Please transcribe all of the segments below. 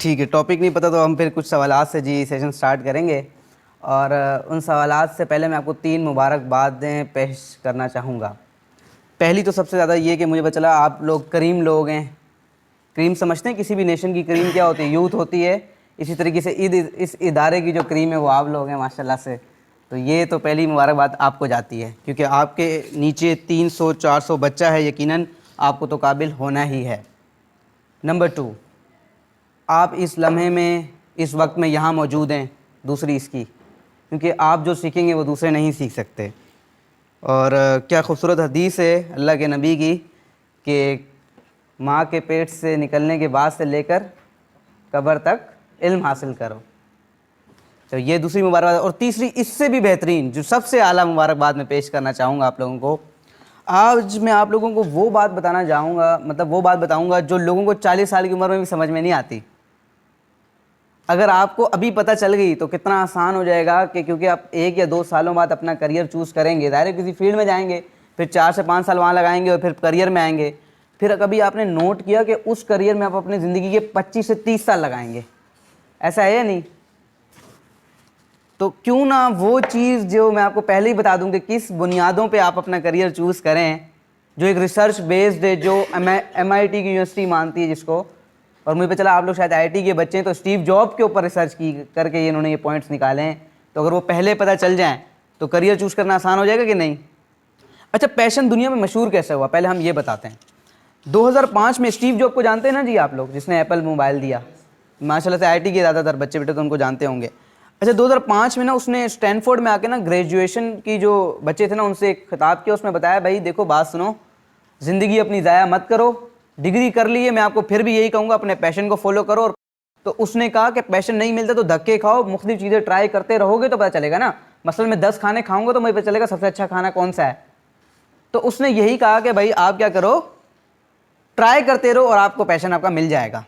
ठीक है, टॉपिक नहीं पता तो हम फिर कुछ सवालात से जी सेशन स्टार्ट करेंगे। और उन सवालात से पहले मैं आपको 3 मुबारकबादें पेश करना चाहूँगा। पहली तो सबसे ज़्यादा ये कि मुझे पता चला आप लोग करीम लोग हैं। क्रीम समझते हैं, किसी भी नेशन की क्रीम क्या होती है? यूथ होती है। इसी तरीके से इस इदारे की जो क्रीम है वो आप लोग हैं माशाल्लाह से। तो ये तो पहली मुबारकबाद आपको जाती है, क्योंकि आपके नीचे 300-400 बच्चा है, यकीनन आपको तो काबिल होना ही है। नंबर 2, आप इस लम्हे में, इस वक्त में यहाँ मौजूद हैं दूसरी इसकी, क्योंकि आप जो सीखेंगे वो दूसरे नहीं सीख सकते। और क्या खूबसूरत हदीस है अल्लाह के नबी की कि माँ के पेट से निकलने के बाद से लेकर कब्र तक इल्म हासिल करो। तो ये दूसरी मुबारकबाद। और तीसरी इससे भी बेहतरीन, जो सबसे आला मुबारकबाद मैं पेश करना चाहूँगा आप लोगों को। आज मैं आप लोगों को वो बात बताना चाहूँगा, मतलब वो बात बताऊँगा जो लोगों को 40 साल की उम्र में भी समझ में नहीं आती। अगर आपको अभी पता चल गई तो कितना आसान हो जाएगा कि क्योंकि आप 1 या 2 सालों बाद अपना करियर चूज़ करेंगे, ज़ाहिर किसी फील्ड में जाएंगे, फिर 4 से 5 साल वहाँ लगाएंगे और फिर करियर में आएंगे। फिर कभी आपने नोट किया कि उस करियर में आप अपनी ज़िंदगी के 25 से 30 साल लगाएंगे? ऐसा है या नहीं? तो क्यों ना वो चीज़ जो मैं आपको पहले ही बता दूं कि किस बुनियादों पे आप अपना करियर चूज़ करें, जो एक रिसर्च बेस्ड है, जो MIT की यूनिवर्सिटी मानती है जिसको। और मुझे पता चला आप लोग शायद IIT के बच्चे हैं, तो स्टीव जॉब के ऊपर रिसर्च की करके इन्होंने ये पॉइंट्स निकाले हैं। तो अगर वो पहले पता चल जाएँ तो करियर चूज़ करना आसान हो जाएगा कि नहीं? अच्छा, पैशन दुनिया में मशहूर कैसे हुआ, पहले हम ये बताते हैं। 2005 में स्टीव जॉब को जानते हैं ना जी आप लोग, जिसने एप्पल मोबाइल दिया। माशाल्लाह से IIT के ज़्यादातर बच्चे बेटे तो उनको जानते होंगे। अच्छा, 2005 में ना उसने स्टैनफोर्ड में आके ना ग्रेजुएशन की जो बच्चे थे ना उनसे एक खिताब किया। उसमें बताया, भाई देखो बात सुनो, ज़िंदगी अपनी ज़ाया मत करो, डिग्री कर ली है, मैं आपको फिर भी यही कहूँगा अपने पैशन को फॉलो करो। और तो उसने कहा कि पैशन नहीं मिलता तो धक्के खाओ, मुख्तलिफ चीज़ें ट्राई करते रहोगे तो पता चलेगा ना। मसलन मैं 10 खाने खाऊंगा तो मुझे पता चलेगा सबसे अच्छा खाना कौन सा है। तो उसने यही कहा कि भाई आप क्या करो, ट्राई करते रहो और आपको पैशन आपका मिल जाएगा।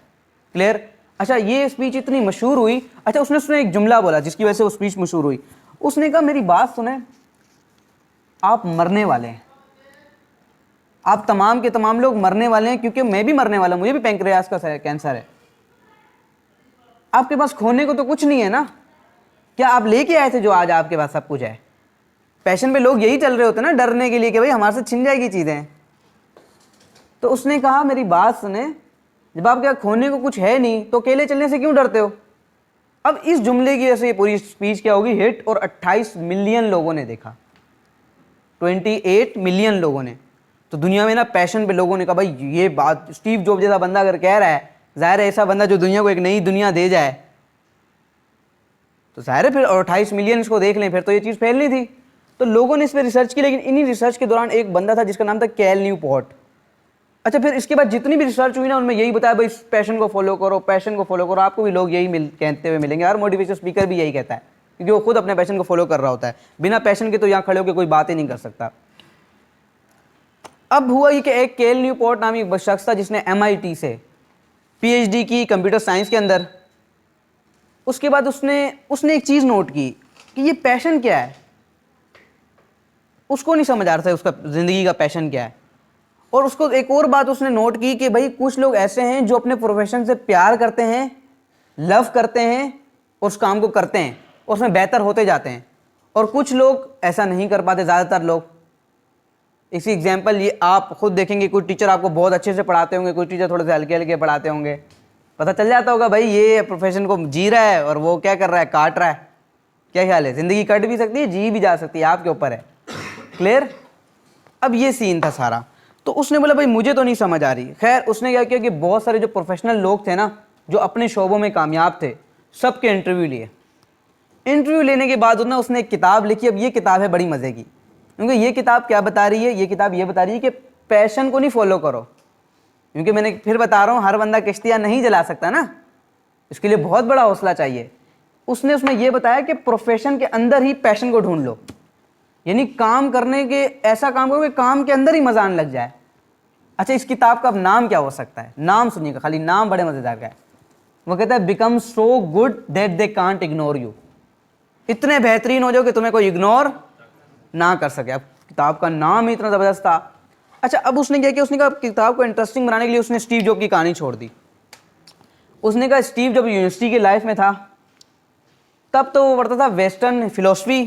क्लियर? अच्छा, ये स्पीच इतनी मशहूर हुई। अच्छा, उसने एक जुमला बोला जिसकी वजह से वो स्पीच मशहूर हुई। उसने कहा, मेरी बात सुने, आप मरने वाले हैं, आप तमाम के तमाम लोग मरने वाले हैं, क्योंकि मैं भी मरने वाला हूं, मुझे भी पैंक्रियास का कैंसर है। आपके पास खोने को तो कुछ नहीं है ना, क्या आप लेके आए थे जो आज आपके पास सब कुछ है? पैशन पे लोग यही चल रहे होते ना, डरने के लिए कि भाई हमारे से छिन जाएगी चीज़ें। तो उसने कहा, मेरी बात सुने, जब आपके यहाँ खोने को कुछ है नहीं तो अकेले चलने से क्यों डरते हो? अब इस जुमले की वजह से ये पूरी स्पीच क्या होगी, हिट, और 28 मिलियन लोगों ने देखा, 28 मिलियन लोगों ने। तो दुनिया में ना पैशन पे लोगों ने कहा, भाई ये बात स्टीव जॉब जैसा बंदा अगर कह रहा है, जाहिर है ऐसा बंदा जो दुनिया को एक नई दुनिया दे जाए, तो जाहिर है फिर 28 मिलियन इसको देख लें, फिर तो ये चीज़ फैलनी थी। तो लोगों ने इस पर रिसर्च की, लेकिन इन्हीं रिसर्च के दौरान एक बंदा था जिसका नाम था कैल न्यूपोर्ट। अच्छा, फिर इसके बाद जितनी भी रिसर्च हुई ना उनमें यही बताया, भाई पैशन को फॉलो करो, पैशन को फॉलो करो। आपको भी लोग यही कहते हुए मिलेंगे, हर मोटिवेशन स्पीकर भी यही कहता है, क्योंकि वो खुद अपने पैशन को फॉलो कर रहा होता है। बिना पैशन के तो यहाँ खड़े होकर कोई बात ही नहीं कर सकता। अब हुआ ये कि एक केल न्यूपोर्ट नामी एक शख्स था जिसने MIT से PhD की कंप्यूटर साइंस के अंदर। उसके बाद उसने एक चीज़ नोट की कि ये पैशन क्या है। उसको नहीं समझ आ रहा था उसका ज़िंदगी का पैशन क्या है। और उसको एक और बात उसने नोट की कि भाई कुछ लोग ऐसे हैं जो अपने प्रोफेशन से प्यार करते हैं, लव करते हैं और उस काम को करते हैं और उसमें बेहतर होते जाते हैं, और कुछ लोग ऐसा नहीं कर पाते, ज़्यादातर लोग। इसी एग्जाम्पल ये आप खुद देखेंगे, कोई टीचर आपको बहुत अच्छे से पढ़ाते होंगे, कोई टीचर थोड़े से हल्के हल्के पढ़ाते होंगे, पता चल जाता होगा भाई ये प्रोफेशन को जी रहा है और वो क्या कर रहा है, काट रहा है। क्या ख्याल है? ज़िंदगी कट भी सकती है, जी भी जा सकती है, आपके ऊपर है। क्लियर? अब ये सीन था सारा। तो उसने बोला, भाई मुझे तो नहीं समझ आ रही। खैर उसने क्या किया कि बहुत सारे जो प्रोफेशनल लोग थे ना, जो अपने शोबों में कामयाब थे, सबके इंटरव्यू लिए। इंटरव्यू लेने के बाद ना उसने एक किताब लिखी। अब ये किताब है बड़ी मज़े की, क्योंकि ये किताब क्या बता रही है, ये किताब ये बता रही है कि पैशन को नहीं फॉलो करो, क्योंकि मैंने फिर बता रहा हूँ, हर बंदा किश्तियाँ नहीं जला सकता ना, इसके लिए बहुत बड़ा हौसला चाहिए। उसमें ये बताया कि प्रोफेशन के अंदर ही पैशन को ढूंढ लो, यानी काम करने के ऐसा काम करो कि काम के अंदर ही मजा आने लग जाए। अच्छा, इस किताब का अब नाम क्या हो सकता है? नाम सुनिएगा, खाली नाम बड़े मजेदार का है। वो कहता है, become so good that they can't ignore you. इतने बेहतरीन हो जाओ कि तुम्हें कोई इग्नोर ना कर सके। अब किताब का नाम ही इतना ज़बरदस्त था। अच्छा, अब उसने क्या किया, उसने कहा किताब को इंटरेस्टिंग बनाने के लिए उसने स्टीव जॉब की कहानी छोड़ दी। उसने कहा स्टीव जब यूनिवर्सिटी की लाइफ में था तब तो वो पढ़ता था वेस्टर्न फिलोसफी,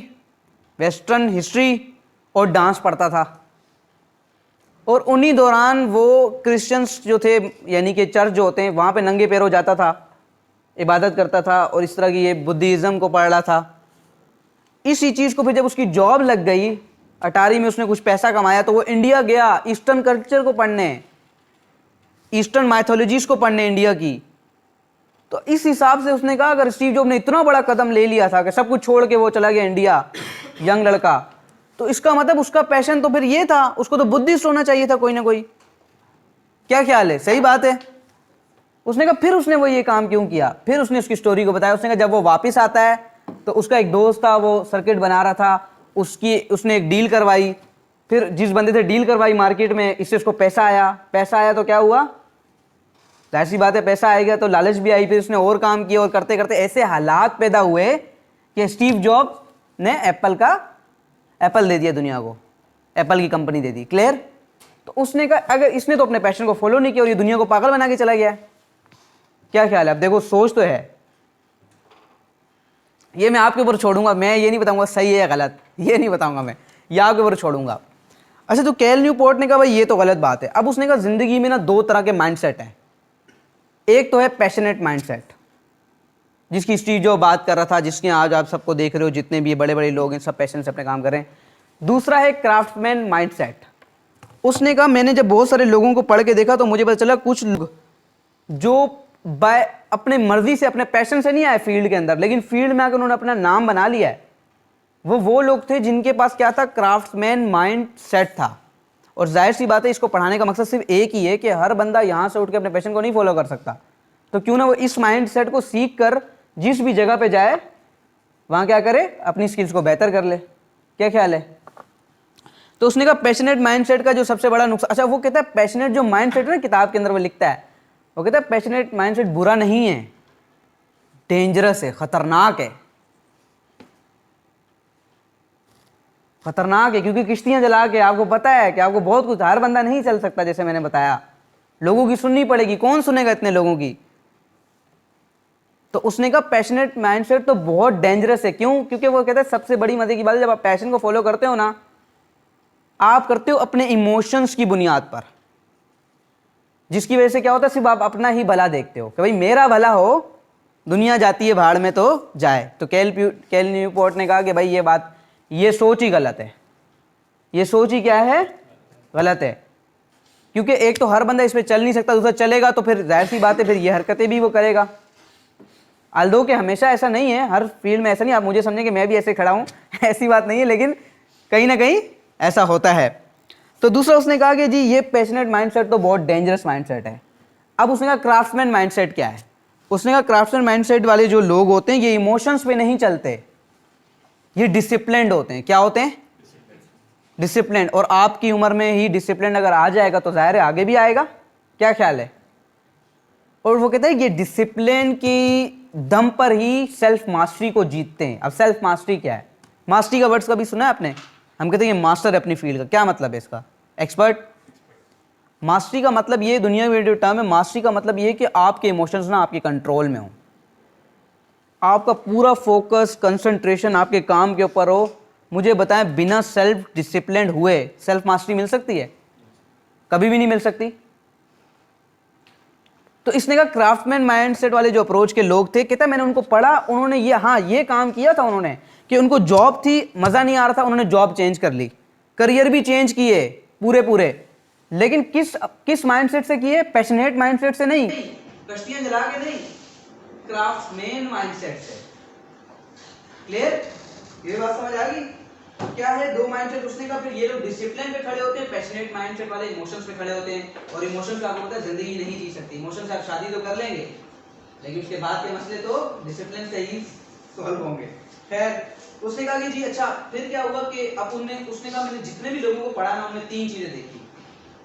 वेस्टर्न हिस्ट्री और डांस पढ़ता था, और उन्हीं दौरान वो क्रिश्चियंस जो थे यानी कि चर्च जो होते हैं वहाँ पे नंगे पैरों जाता था, इबादत करता था और इस तरह की ये बुद्धिज़्म को पढ़ रहा था। इसी चीज़ को फिर जब उसकी जॉब लग गई, अटारी में उसने कुछ पैसा कमाया, तो वो इंडिया गया ईस्टर्न कल्चर को पढ़ने, ईस्टर्न माइथोलॉजीज को पढ़ने इंडिया की। तो इस हिसाब से उसने कहा अगर स्टीव जॉब ने इतना बड़ा कदम ले लिया था कि सब कुछ छोड़ के वो चला गया इंडिया, यंग लड़का, तो इसका मतलब उसका पैशन तो फिर ये था, उसको तो बुद्धिस्ट होना चाहिए था कोई ना कोई। क्या ख्याल है? सही बात है। उसने कहा फिर उसने वो ये काम क्यों किया, फिर उसने उसकी स्टोरी को बताया। उसने कहा जब वो वापस आता है तो उसका एक दोस्त था, वो सर्किट बना रहा था, उसने एक डील करवाई, फिर जिस बंदे से डील करवाई मार्केट में, इससे उसको पैसा आया तो क्या हुआ, जाहिर सी बात है पैसा आएगा तो लालच भी आई, फिर उसने और काम किया और करते करते ऐसे हालात पैदा हुए कि स्टीव जॉब्स ने एप्पल दे दिया दुनिया को, एप्पल की कंपनी दे दी। क्लियर? तो उसने कहा अगर इसने तो अपने पैशन को फॉलो नहीं किया और ये दुनिया को पागल बना के चला गया। क्या ख्याल है? अब देखो सोच तो है, ये मैं आपके ऊपर छोड़ूंगा, मैं ये नहीं बताऊंगा सही है या गलत, ये नहीं बताऊंगा मैं, ये आपके ऊपर छोड़ूंगा। अच्छा, तो कैल न्यूपोर्ट ने कहा भाई ये तो गलत बात है। अब उसने कहा जिंदगी में ना दो तरह के माइंडसेट हैं, एक तो है पैशनेट माइंडसेट जिसकी स्टीव जॉब बात कर रहा था, जिसके आज आप सबको देख रहे हो, जितने भी बड़े बड़े लोग हैं सब पैशन से अपने काम कर रहे हैं। दूसरा है क्राफ्टमैन माइंडसेट। उसने कहा मैंने जब बहुत सारे लोगों को पढ़ के देखा तो मुझे पता चला कुछ लोग जो बाय अपने मर्जी से, अपने पैशन से नहीं आए फील्ड के अंदर, लेकिन फील्ड में आकर उन्होंने अपना नाम बना लिया है, वो लोग थे जिनके पास क्या था, क्राफ्टमैन माइंड सेट था। और जाहिर सी बात है इसको पढ़ाने का मकसद सिर्फ एक ही है कि हर बंदा यहाँ से उठ के अपने पैशन को नहीं फॉलो कर सकता, तो क्यों ना वो इस माइंड सेट को सीख कर जिस भी जगह पे जाए वहाँ क्या करे, अपनी स्किल्स को बेहतर कर ले। क्या ख्याल है? तो उसने कहा पैशनेट माइंडसेट का जो सबसे बड़ा नुकसान, अच्छा वो कहता है पैशनेट जो माइंडसेट है ना, किताब के अंदर वो लिखता है, वो कहता है पैशनेट माइंडसेट बुरा नहीं है, डेंजरस है, खतरनाक है। खतरनाक है क्योंकि किश्तियां जला के, आपको पता है कि आपको बहुत कुछ, हर बंदा नहीं चल सकता, जैसे मैंने बताया लोगों की सुननी पड़ेगी, कौन सुनेगा इतने लोगों की। तो उसने कहा पैशनेट माइंडसेट तो बहुत डेंजरस है। क्यों? क्योंकि वो कहता है सबसे बड़ी मजे की बात है, जब आप पैशन को फॉलो करते हो ना, आप करते हो अपने इमोशंस की बुनियाद पर, जिसकी वजह से क्या होता है, सिर्फ आप अपना ही भला देखते हो कि भाई मेरा भला हो, दुनिया जाती है भाड़ में तो जाए। तो कैल न्यूपोर्ट ने कहा कि भाई ये बात, ये सोच ही गलत है, ये सोच ही क्या है, गलत है। क्योंकि एक तो हर बंदा इस पर चल नहीं सकता, दूसरा चलेगा तो फिर जाहिर सी बात है फिर ये हरकतें भी वो करेगा। आल्दो कि हमेशा ऐसा नहीं है, हर फील्ड में ऐसा नहीं, आप मुझे समझें कि मैं भी ऐसे खड़ा हूँ ऐसी बात नहीं है, लेकिन कहीं ना कहीं ऐसा होता है। तो दूसरा उसने कहा कि जी ये पैशनेट माइंडसेट तो बहुत डेंजरस माइंडसेट है। अब उसने कहा क्राफ्ट्समैन माइंडसेट क्या है? उसने कहा क्राफ्ट्समैन माइंडसेट वाले जो लोग होते हैं ये इमोशंस पे नहीं चलते, ये डिसिप्लिन्ड होते हैं। क्या होते हैं? डिसिप्लिन। और आपकी उम्र में ही डिसिप्लिन अगर आ जाएगा तो जाहिर है आगे भी आएगा। क्या ख्याल है? और वो कहते हैं ये डिसिप्लिन की दम पर ही सेल्फ मास्टरी को जीतते हैं। अब सेल्फ मास्टरी क्या है? मास्टरी का वर्ड्स कभी सुना है आपने? हम कहते हैं ये मास्टर है अपनी फील्ड का। क्या मतलब है इसका? एक्सपर्ट। मास्टरी का मतलब ये, दुनिया में जो टर्म है मास्टरी का मतलब ये कि आपके इमोशंस ना आपके कंट्रोल में हो, आपका पूरा फोकस कंसंट्रेशन आपके काम के ऊपर हो। मुझे बताएं बिना सेल्फ डिसिप्लिन हुए सेल्फ मास्टरी मिल सकती है? कभी भी नहीं मिल सकती। तो इसने कहा क्राफ्टमैन माइंडसेट वाले जो अप्रोच के लोग थे, कहता मैंने उनको पढ़ा, उन्होंने ये, हाँ ये काम किया था उन्होंने कि उनको जॉब थी, मजा नहीं आ रहा था, उन्होंने जॉब चेंज कर ली, करियर भी चेंज किए पूरे, लेकिन किस माइंडसेट से किए? पैशनेट माइंडसेट से नहीं, कश्तियां जला के नहीं, क्राफ्टमैन माइंडसेट से। क्लियर? ये बात समझ आ गई? क्या है दो माइंडसेट उसने कहा। फिर ये लोग डिसिप्लिन पे खड़े होते हैं, पैशनेट माइंडसेट वाले इमोशंस पे खड़े होते हैं। और इमोशंस का आपको पता है जिंदगी नहीं जी सकती, इमोशंस आप शादी तो कर लेंगे लेकिन उसके बाद के मसले तो डिसिप्लिन से ही सॉल्व होंगे। खैर उसने कहा कि जी अच्छा फिर क्या हुआ कि अब उसने कहा मैंने जितने भी लोगों को पढ़ा ना उनमें तीन चीजें देखी,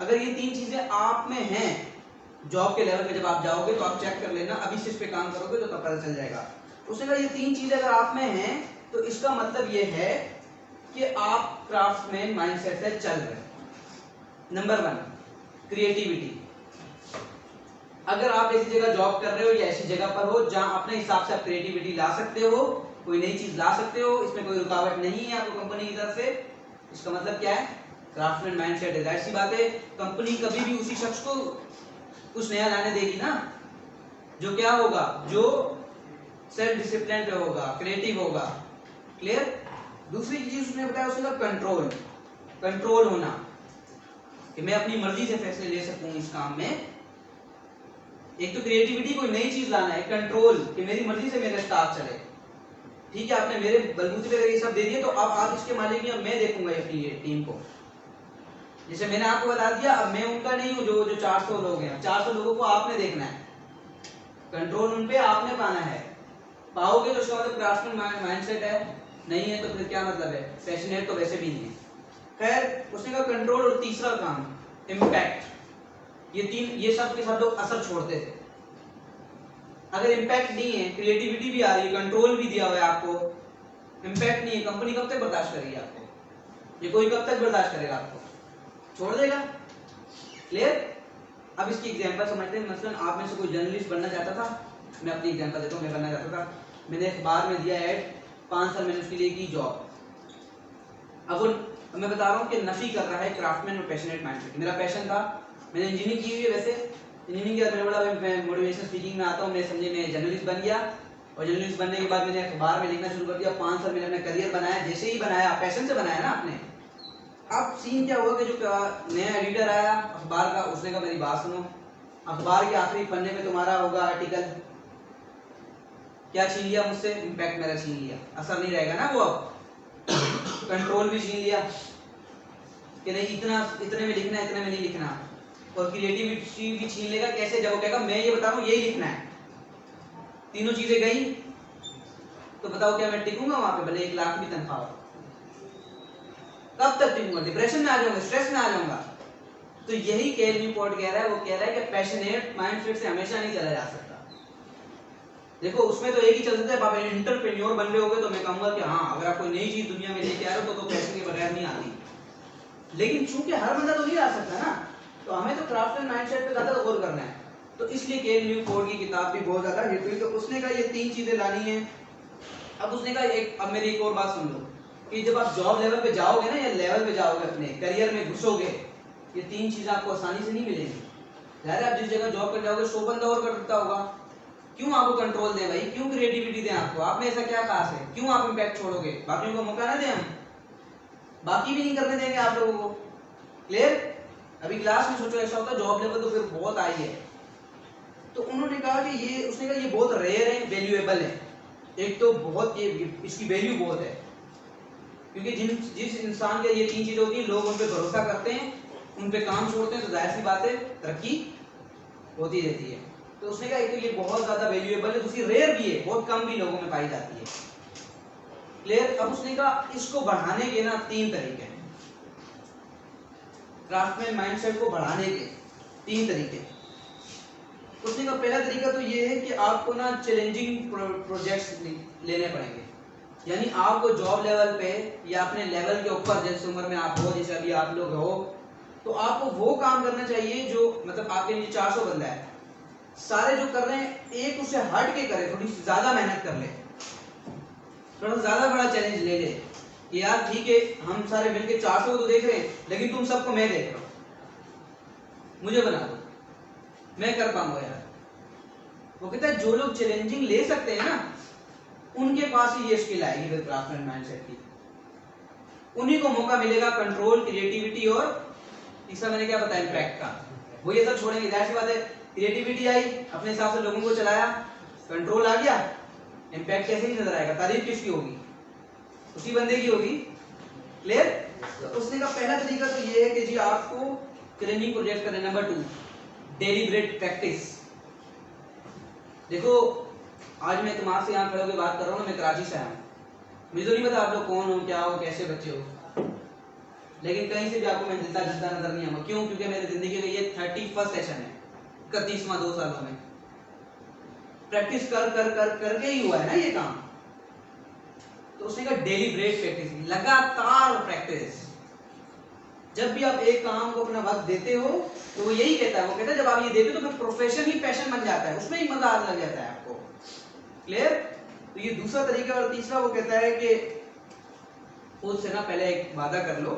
अगर ये तीन चीजें आप में हैं, जॉब के लेवल पे जब आप जाओगे तो आप चेक कर लेना, अभी से इस पे काम करोगे तो तब पता चल जाएगा। उसने कहा ये तीन चीजें अगर आप में हैं तो इसका मतलब ये है कि आप क्राफ्टमैन माइंडसेट से चल रहे हैं। Number 1 creativity. अगर आप ऐसी जगह जॉब कर रहे हो या ऐसी जगह पर हो जहां अपने हिसाब से आप क्रिएटिविटी ला सकते हो, कोई नई चीज ला सकते हो, इसमें कोई रुकावट नहीं है आपको कंपनी की तरफ से, इसका मतलब क्या है, क्राफ्टमैन माइंडसेट है। जाहिर सी बात है कंपनी कभी भी उसी शख्स को कुछ नया लाने देगी ना जो क्या होगा, जो सेल्फ डिसिप्लिन पे होगा, क्रिएटिव होगा। क्लियर। दूसरी चीज उसने बताया उसका कंट्रोल, कंट्रोल होना कि मैं अपनी मर्जी से फैसले ले सकूं इस काम में। एक तो क्रिएटिविटी, कोई नई चीज लाना है, कंट्रोल कि मेरी मर्जी से मेरा स्टाफ चले। ठीक है, आपने मेरे बलबूते पे ये सब दे दिए तो अब आप इसके मालिक हैं, मैं देखूंगा अपनी टीम को। जैसे मैंने आपको बता दिया, अब मैं उनका नहीं हूं जो 400 लोग हैं, 400 लोगों को आपने देखना है, कंट्रोल उन पे आपने पाना है। पाओगे तो उसका मतलब क्राफ्टमैन माइंडसेट है, नहीं है तो फिर क्या मतलब है, पैशनेट तो वैसे भी नहीं है। खैर, उसने कहा कंट्रोल, और तीसरा काम इम्पैक्ट। ये सब के सब लोग असर छोड़ते थे। अगर इम्पैक्ट नहीं है, क्रिएटिविटी भी आ रही है, कंट्रोल भी दिया हुआ है आपको, इम्पैक्ट नहीं है, कंपनी कब तक बर्दाश्त करेगी आपको, ये कोई कब तक बर्दाश्त करेगा आपको, छोड़ देगा। क्लियर। अब इसकी एग्जांपल समझते हैं। मसलन आप में से कोई जर्नलिस्ट बनना चाहता था, मैं अपनी एग्जांपल देता हूँ, मैं बनना चाहता था, मैंने अखबार में दिया ऐड, 5 साल मैंने उसके लिए की जॉब। अब मैं बता रहा हूँ कि नफी कर रहा है क्राफ्टमैन और पैशनेट माइंडसेट। मेरा पैशन था, मैंने इंजीनियरिंग की हुई है, वैसे इंजीनियरिंग के बाद मैंने बोला मैं मोटिवेशन स्पीकिंग में आता हूँ, मैं समझे मैं जर्नलिस्ट बन गया, और जर्नलिस्ट बनने के बाद मैंने अखबार में लिखना शुरू कर दिया। 5 साल मैंने अपना करियर बनाया, जैसे ही बनाया, पैशन से बनाया ना आपने। अब सीन क्या हुआ कि जो नया एडिटर आया अखबार का, उसने कहा मेरी बात सुनो, अखबार के आखिरी पन्ने में तुम्हारा होगा आर्टिकल, क्या छीन लिया मुझसे, इम्पैक्ट मेरा छीन लिया, असर नहीं रहेगा ना वो। अब कंट्रोल भी छीन लिया कि नहीं इतने में लिखना है, इतने में नहीं लिखना, और क्रिएटिविटी भी छीन लेगा। कैसे, जब वो कहेगा मैं ये बता रहा हूँ यही लिखना है, तीनों चीजें गई तो बताओ क्या मैं टिकूंगा वहां पे, भले 1 लाख भी तनख्वाह हो, कब तक टिकूंगा, डिप्रेशन में आ जाऊंगा, स्ट्रेस में आ जाऊंगा। तो यही केल न्यूपोर्ट कह रहा है, वो कह रहा है कि पैशनेट माइंडसेट से हमेशा नहीं चला जा सकता। देखो उसमें तो एक ही चल सकता है, आप एंटरप्रेन्योर बन रहे होगे तो मैं कहूंगा कि हाँ, अगर आप कोई नई चीज दुनिया में लेके आ रहे हो तो पैशन के बगैर नहीं आती। लेकिन चूंकि हर बंदा तो नहीं आ सकता ना, तो हमें तो क्राफ्टमैन माइंडसेट पे ज्यादा गौर करना है। तो इसलिए केल न्यूपोर्ट की किताब भी बहुत ज्यादा हिट हुई। तो उसने कहा ये 3 चीजें लानी है। अब उसने कहा अब मेरी एक और बात सुन लो कि जब आप जॉब लेवल पे जाओगे ना, या लेवल पे जाओगे, अपने करियर में घुसोगे, ये 3 चीजें आपको आसानी से नहीं मिलेंगी। ज़ाहिर है आप जिस जगह जॉब कर जाओगे 100 बंदा और कर देता होगा। क्यों आपको कंट्रोल दें भाई, क्यों क्रिएटिविटी दें आपको, आप में ऐसा क्या खास है, क्यों आप इम्पैक्ट छोड़ोगे, बाकियों को मौका ना दें हम, बाकी भी नहीं करने देंगे आप लोगों को। क्लियर। अभी क्लास में सोचो ऐसा होता, जॉब लेवल तो फिर बहुत आई है। तो उन्होंने कहा कि ये, उसने कहा ये बहुत रेयर है, वैल्यूएबल है। एक तो बहुत ये इसकी वैल्यू बहुत है, क्योंकि जिस इंसान के ये 3 चीजें होती हैं, लोग उन पे भरोसा करते हैं, उन पे काम छोड़ते हैं, तो जाहिर सी बात है तरक्की होती रहती है। तो उसने कहा एक तो ये बहुत ज्यादा वैल्यूएबल है, दूसरी रेयर भी है, बहुत कम भी लोगों में पाई जाती है। क्लियर। अब उसने कहा इसको बढ़ाने के ना 3 तरीके हैं, क्राफ्टमैन माइंडसेट को बढ़ाने के 3 तरीके। उसने कहा पहला तरीका तो ये है कि आपको ना चैलेंजिंग प्रोजेक्ट्स लेने पड़ेंगे। यानी आपको जॉब लेवल पे या अपने लेवल के ऊपर, जैसे उम्र में आप हो, जैसे अभी आप लोग हो, तो आपको वो काम करना चाहिए जो, मतलब आपके नीचे 400 बंदा है, सारे जो कर रहे हैं एक उससे हट के करे, थोड़ी सी ज्यादा मेहनत कर ले, थोड़ा ज्यादा बड़ा चैलेंज ले ले कि यार ठीक है हम सारे मिलके 400 को तो देख रहे हैं, लेकिन तुम सबको मैं देख रहा हूं, मुझे बना दो, मैं कर पाऊंगा यार। वो कहता है जो लोग चैलेंजिंग ले सकते हैं ना, उनके पास ही ये स्किल आएगी फिर क्राफ्टमैन माइंडसेट की, उन्हीं को मौका मिलेगा कंट्रोल, क्रिएटिविटी और तीसरा मैंने क्या बताया, इम्पैक्ट का। वो ये सब छोड़ेंगे। जाहिर सी बात है क्रिएटिविटी आई, अपने हिसाब से लोगों को चलाया, कंट्रोल आ गया, इम्पैक्ट कैसे नहीं नजर आएगा, तारीफ किसकी होगी, उसी बंदे की होगी। क्लियर। तो उसने का पहला तरीका तो ये है कि जी आपको ट्रेनिंग प्रोजेक्ट करना। Number 2 deliberate practice. देखो आज मैं तुम्हारे से यहाँ खड़े होकर बात कर रहा हूँ ना, मैं कराची से आया हूँ, मुझे तो नहीं पता आप लोग कौन हो, क्या हो, कैसे बच्चे हो, लेकिन कहीं से भी आपको मैं जिंदा जिंदा नजर नहीं आऊंगा। क्यों? क्योंकि मेरी जिंदगी का ये 31वां सेशन है, 31वां 2 सालों में प्रैक्टिस कर कर कर करके ही हुआ है ना ये काम। तो उसने कहा डेलिब्रेट प्रैक्टिस, लगातार प्रैक्टिस। जब भी आप एक काम को अपना वक्त देते हो तो वो यही कहता है, वो कहता है जब आप ये देते हो तो फिर प्रोफेशन ही पैशन बन जाता है, उसमें ही मजा आने लग जाता है आपको। क्लियर? तो ये दूसरा तरीका। और तीसरा वो कहता है कि खुद से ना पहले एक वादा कर लो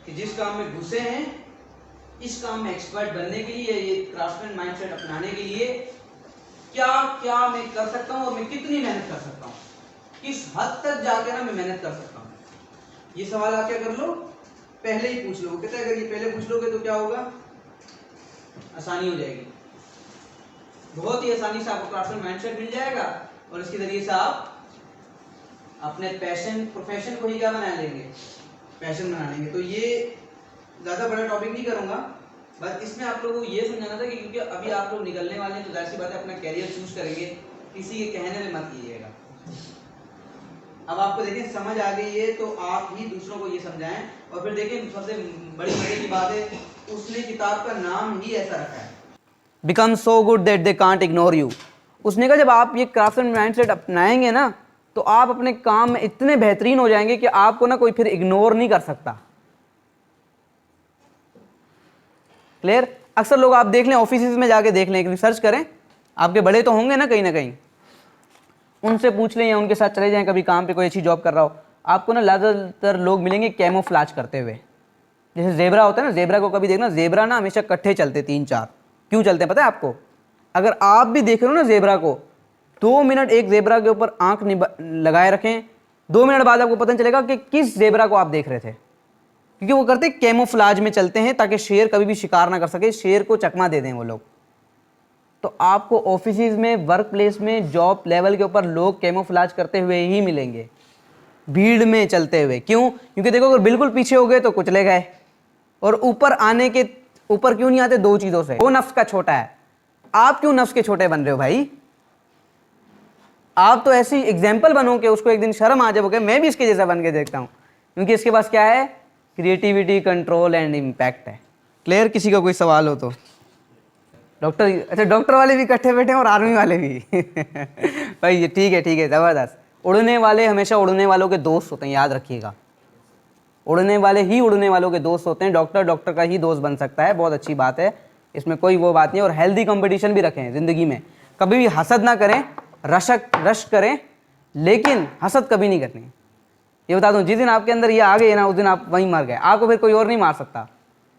कि जिस काम में घुसे हैं इस काम में एक्सपर्ट बनने के लिए, ये क्राफ्टमैन माइंडसेट अपनाने के लिए क्या क्या मैं कर सकता हूं और मैं कितनी मेहनत कर सकता हूं, किस हद तक जाके ना मैं मेहनत कर सकता हूं। ये सवाल आप क्या कर लो, पहले ही पूछ लो। वो कहता है अगर ये पहले पूछ लोगे तो क्या होगा, आसानी हो जाएगी, बहुत ही आसानी से आपको क्राफ्टमैन माइंडसेट मिल जाएगा और इसके जरिए से आप अपने पैशन प्रोफेशन को ही क्या बना लेंगे, पैशन बना लेंगे। तो ये ज़्यादा बड़ा टॉपिक नहीं करूँगा, बस इसमें आप लोगों को ये समझाना था कि क्योंकि अभी आप लोग निकलने वाले हैं तो जाहिर सी बात है अपना कैरियर चूज करेंगे, किसी के कहने में मत कीजिएगा। अब आपको देखें समझ आ गई है तो आप ही दूसरों को ये समझाएं। और फिर देखें सबसे बड़ी मजे की बात है, उसने किताब का नाम ही ऐसा रखा है, become so good that they can't ignore you. उसने कहा जब आप ये क्राफ्टमैन माइंडसेट अपनाएंगे ना तो आप अपने काम में इतने बेहतरीन हो जाएंगे कि आपको ना कोई फिर इग्नोर नहीं कर सकता। क्लियर? अक्सर लोग आप देख लें, ऑफिस में जाके देख लें, रिसर्च करें, आपके बड़े तो होंगे ना कहीं, उनसे पूछ लें या उनके साथ चले जाएं कभी काम पे, कोई अच्छी जॉब कर रहा हो, आपको ना ज़्यादातर लोग मिलेंगे कैमोफ्लाज करते हुए। जैसे जेबरा होता है ना, जेबरा को कभी देखना, जेबरा ना हमेशा इकट्ठे चलते 3-4, क्यों चलते हैं पता है आपको? अगर आप भी देख रहे हो ना जेबरा को, 2 मिनट एक जेबरा के ऊपर आंख लगाए रखें, 2 मिनट बाद आपको पता चलेगा कि किस जेबरा को आप देख रहे थे, क्योंकि वो करते कैमोफ्लाज में चलते हैं ताकि शेर कभी भी शिकार ना कर सके, शेर को चकमा दे दें वो लोग। तो आपको ऑफिस में, वर्क प्लेस में, जॉब लेवल के ऊपर लोग कैमोफ्लाज करते हुए ही मिलेंगे, भीड़ में चलते हुए। क्यों? क्योंकि देखो अगर बिल्कुल पीछे हो गए तो कुचले गए, और ऊपर आने के ऊपर क्यों नहीं आते? 2 चीज़ों से, वो नफ्स का छोटा है। आप क्यों नफ्स के छोटे बन रहे हो भाई? आप तो ऐसी एग्जाम्पल बनो कि उसको एक दिन शर्म आ जाए, मैं भी इसके जैसा बन के देखता हूँ, क्योंकि इसके पास क्या है? क्रिएटिविटी, कंट्रोल एंड इम्पैक्ट है। क्लियर? किसी का कोई सवाल हो तो? डॉक्टर, अच्छा डॉक्टर वाले भी इकट्ठे बैठे हैं और आर्मी वाले भी भाई ये ठीक है, ज़बरदस्त। उड़ने वाले हमेशा उड़ने वालों के दोस्त होते हैं, याद रखिएगा, उड़ने वाले ही उड़ने वालों के दोस्त होते हैं। डॉक्टर का ही दोस्त बन सकता है, बहुत अच्छी बात है, इसमें कोई वो बात नहीं। और हेल्दी कंपटीशन भी रखें ज़िंदगी में, कभी भी हसद ना करें, रश करें, लेकिन हसद कभी नहीं करनी। ये बता दूं, जिस दिन आपके अंदर ये आ गए ना, उस दिन आप वहीं मर गए, आपको फिर कोई और नहीं मार सकता।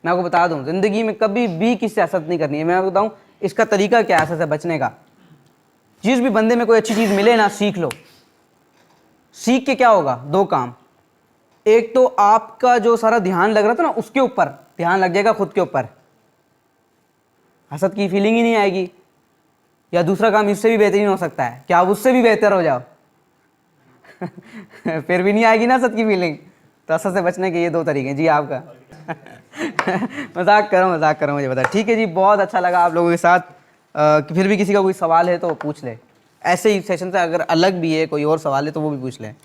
मैं आपको बता दूं, ज़िंदगी में कभी भी किसी से हसद नहीं करनी है। मैं आपको बताऊं इसका तरीका क्या है हसद से बचने का। जिस भी बंदे में कोई अच्छी चीज़ मिले ना, सीख लो। सीख के क्या होगा? 2 काम, एक तो आपका जो सारा ध्यान लग रहा था ना उसके ऊपर ध्यान लग जाएगा, खुद के ऊपर, हसद की फीलिंग ही नहीं आएगी। या दूसरा काम इससे भी बेहतरीन हो सकता है कि आप उससे भी बेहतर हो जाओ फिर भी नहीं आएगी ना हसद की फीलिंग। तो हसद से बचने के ये 2 तरीके हैं जी आपका मजाक करो मुझे पता। ठीक है जी, बहुत अच्छा लगा आप लोगों के साथ। फिर भी किसी का कोई सवाल है तो पूछ ले, ऐसे ही सेशन से अगर अलग भी है कोई और सवाल है तो वो भी पूछ लें।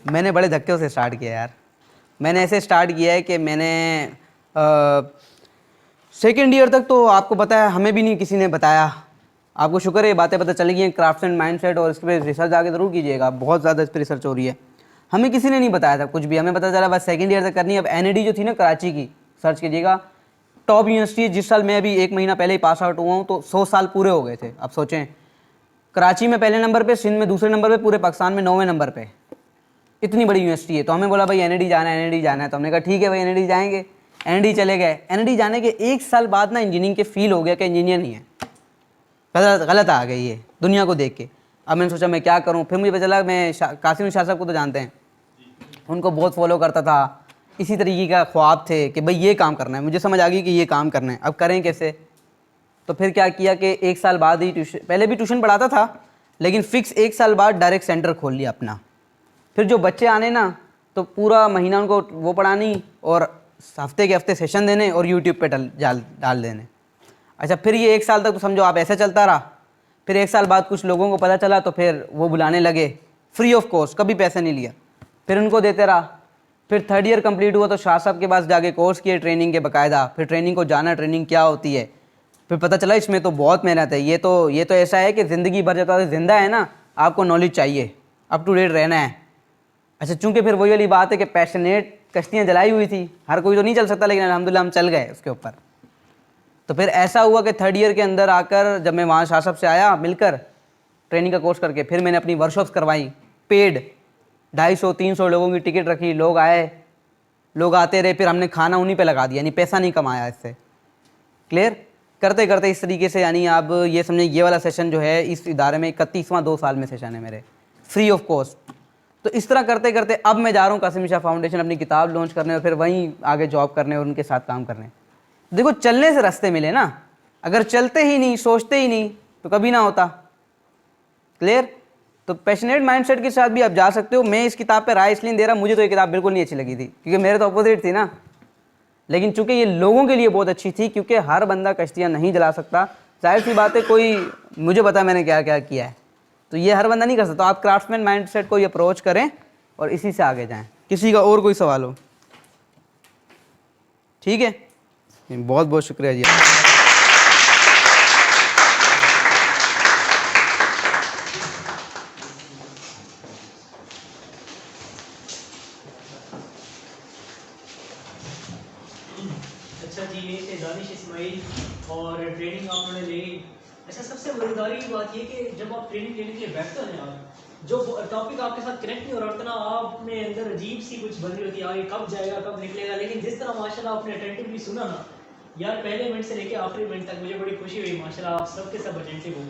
मैंने बड़े धक्के से स्टार्ट किया यार। मैंने ऐसे स्टार्ट किया है कि मैंने सेकेंड ईयर तक तो आपको पता है हमें भी नहीं किसी ने बताया। आपको शुक्र है ये बातें पता चली हैं, क्राफ्ट्समैन माइंडसेट, और इस पर रिसर्च आगे ज़रूर कीजिएगा, बहुत ज़्यादा इस पर रिसर्च हो रही है। हमें किसी ने नहीं बताया था कुछ भी, हमें पता चला बस सेकेंड ईयर तक करनी है। अब NAD जो थी ना कराची की, सर्च कीजिएगा, टॉप यूनिवर्सिटी। जिस साल मैं अभी 1 महीना पहले ही पास आउट हुआ हूँ तो 100 साल पूरे हो गए थे। अब सोचें, कराची में पहले नंबर पे, सिंध में दूसरे नंबर पे, पूरे पाकिस्तान में 9वें नंबर पे, इतनी बड़ी यूनिवर्सिटी है। तो हमें बोला भाई NAD जाना है, NAD जाना है। तो हमने कहा ठीक है भाई NAD जाएंगे। NAD चले गए। NAD जाने के 1 साल बाद ना इंजीनियरिंग के फील हो गया कि इंजीनियर नहीं है, गलत आ गई ये दुनिया को देख के। अब मैंने सोचा मैं क्या करूं। फिर मुझे पता चला, मैं कासिम शाह साहब को तो जानते हैं, उनको बहुत फॉलो करता था। इसी तरीके का ख्वाब थे कि भाई ये काम करना है। मुझे समझ आ गई कि ये काम करना है, अब करें कैसे। तो फिर क्या किया कि 1 साल बाद ही पहले भी ट्यूशन पढ़ाता था, लेकिन फिक्स 1 साल बाद डायरेक्ट सेंटर खोल लिया अपना। फिर जो बच्चे आने ना तो पूरा महीना उनको वो पढ़ानी और हफ्ते के हफ्ते सेशन देने और यूट्यूब पे डाल देने। अच्छा, फिर ये 1 साल तक तो समझो आप ऐसे चलता रहा। फिर 1 साल बाद कुछ लोगों को पता चला तो फिर वो बुलाने लगे, फ्री ऑफ कॉस्ट, कभी पैसे नहीं लिया। फिर उनको देते रहा। फिर 3rd ईयर कंप्लीट हुआ तो शाह साहब के पास जाके कोर्स किए ट्रेनिंग के बाकायदा। फिर ट्रेनिंग को जाना, ट्रेनिंग क्या होती है। फिर पता चला इसमें तो बहुत मेहनत है। ये तो ऐसा है कि ज़िंदगी भर जब तक जिंदा है ना आपको नॉलेज चाहिए, अप टू डेट रहना है। अच्छा, चूंकि फिर वही वाली बात है कि पैशनेट कश्तियाँ जलाई हुई थी, हर कोई तो नहीं चल सकता, लेकिन अल्हम्दुलिल्लाह हम चल गए उसके ऊपर। तो फिर ऐसा हुआ कि थर्ड ईयर के अंदर आकर जब मैं वहाँ शाह साहब से आया मिलकर ट्रेनिंग का कोर्स करके, फिर मैंने अपनी वर्कशॉप्स करवाई, पेड 250-300 लोगों की टिकट रखी, लोग आए, लोग आते रहे, फिर हमने खाना उन्हीं पे लगा दिया, यानी पैसा नहीं कमाया इससे। क्लियर? करते करते इस तरीके से, यानी आप ये समझें ये वाला सेशन जो है इस इदारे में 31वां 2 साल में सेशन है मेरे, फ्री ऑफ कॉस्ट। तो इस तरह करते करते अब मैं जा रहा हूँ कासिम शाह फाउंडेशन अपनी किताब लॉन्च करने और फिर वहीं आगे जॉब करने और उनके साथ काम करने। देखो, चलने से रास्ते मिले ना, अगर चलते ही नहीं, सोचते ही नहीं, तो कभी ना होता। क्लियर? तो पैशनेट माइंडसेट के साथ भी आप जा सकते हो। मैं इस किताब पे राय इसलिए नहीं दे रहा, मुझे तो ये किताब बिल्कुल नहीं अच्छी लगी थी, क्योंकि मेरे तो अपोजिट थी ना। लेकिन चूंकि ये लोगों के लिए बहुत अच्छी थी, क्योंकि हर बंदा कश्तियाँ नहीं जला सकता, जाहिर सी बात है, कोई मुझे पता मैंने क्या क्या किया है, तो ये हर बंदा नहीं कर सकता। तो आप क्राफ्ट्समैन माइंडसेट को ये अप्रोच करें और इसी से आगे जाएं। किसी का और कोई सवाल हो? ठीक है, बहुत बहुत शुक्रिया जी। अच्छा जी, ये थे दानिश इस्माइल और ट्रेनिंग आपने ले। अच्छा, सबसे मज़ेदार की बात ये कि जब आप ट्रेनिंग लेने के लिए बैठते हो ना यार, जो टॉपिक आपके साथ कनेक्ट नहीं हो रहा होता ना, आप में अंदर अजीब सी कुछ बन रही होती है, ये कब जाएगा कब निकलेगा। लेकिन जिस तरह माशाल्लाह आपने अटेंटिवली सुना ना यार, पहले मिनट से लेकर आखिरी मिनट तक मुझे बड़ी खुशी हुई। माशाल्लाह आप सबके सब अटेंटिव हो।